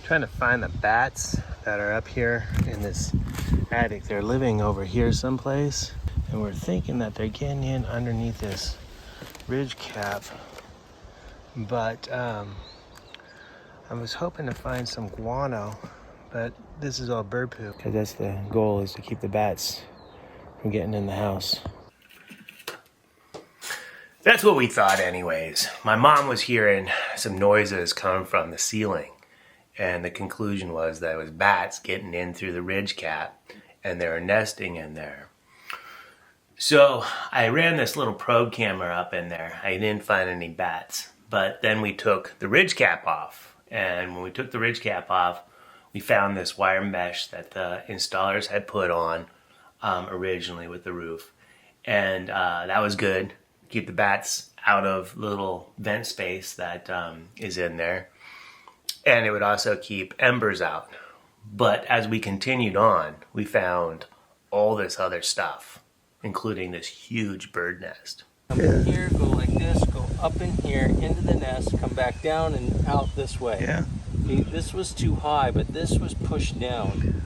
Trying to find the bats that are up here in this attic. They're living over here someplace, and we're thinking that they're getting in underneath this ridge cap. But I was hoping to find some guano, but this is all bird poop, because that's the goal, is to keep the bats from getting in the house. That's what we thought anyways. My mom was hearing some noises coming from the ceiling, and the conclusion was that it was bats getting in through the ridge cap, and they were nesting in there. So I ran this little probe camera up in there. I didn't find any bats, but then we took the ridge cap off, and when we took the ridge cap off, we found this wire mesh that the installers had put on originally with the roof, and that was good. Keep the bats out of the little vent space that is in there. And it would also keep embers out. But as we continued on, we found all this other stuff, including this huge bird nest. Come in here, go like this, go up in here, into the nest, come back down and out this way. Yeah. This was too high, but this was pushed down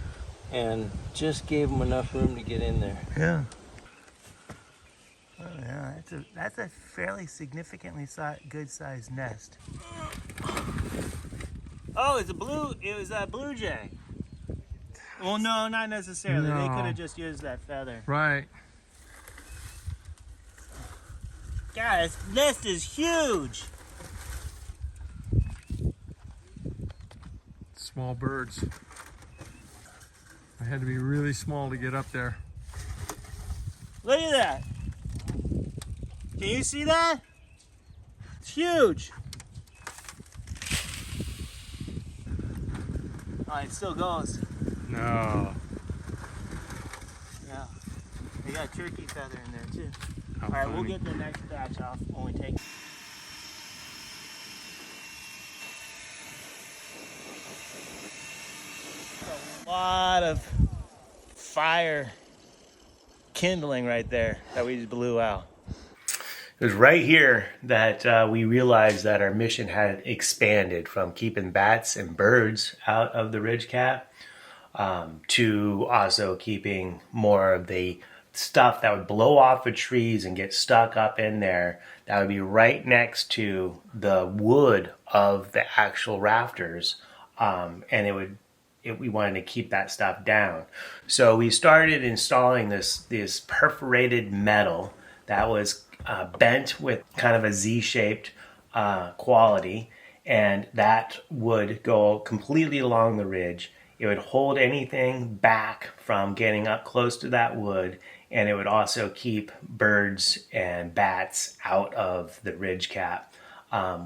and just gave them enough room to get in there. Yeah. Oh, yeah, that's a fairly significantly good sized nest. Oh, it was a blue jay. Well, no, not necessarily. No. They could have just used that feather. Right. God, this nest is huge. Small birds. I had to be really small to get up there. Look at that. Can you see that? It's huge. Oh, it still goes. No. Yeah. They got a turkey feather in there too. How All right, we'll funny. get the next batch off when we take. A lot of fire kindling right there that we just blew out. It was right here that we realized that our mission had expanded from keeping bats and birds out of the ridge cap to also keeping more of the stuff that would blow off of trees and get stuck up in there. That would be right next to the wood of the actual rafters, and we wanted to keep that stuff down. So we started installing this perforated metal that was bent with kind of a Z-shaped quality, and that would go completely along the ridge. It would hold anything back from getting up close to that wood, and it would also keep birds and bats out of the ridge cap,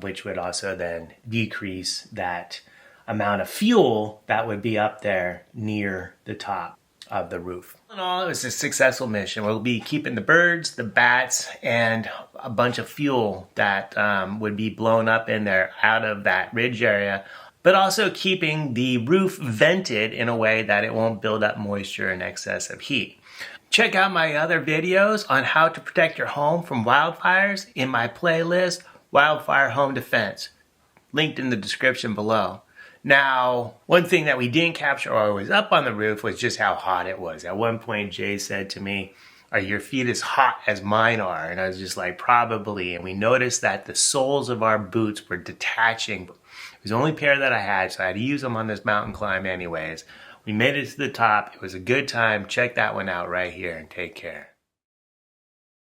which would also then decrease that amount of fuel that would be up there near the top of the roof. All in all, it was a successful mission. We'll be keeping the birds, the bats, and a bunch of fuel that would be blown up in there out of that ridge area, but also keeping the roof vented in a way that it won't build up moisture and excess of heat. Check out my other videos on how to protect your home from wildfires in my playlist, Wildfire Home Defense, linked in the description below. Now, one thing that we didn't capture while I was up on the roof was just how hot it was. At one point, Jay said to me, "Are your feet as hot as mine are?" And I was just like, probably. And we noticed that the soles of our boots were detaching. It was the only pair that I had, so I had to use them on this mountain climb anyways. We made it to the top. It was a good time. Check that one out right here and take care.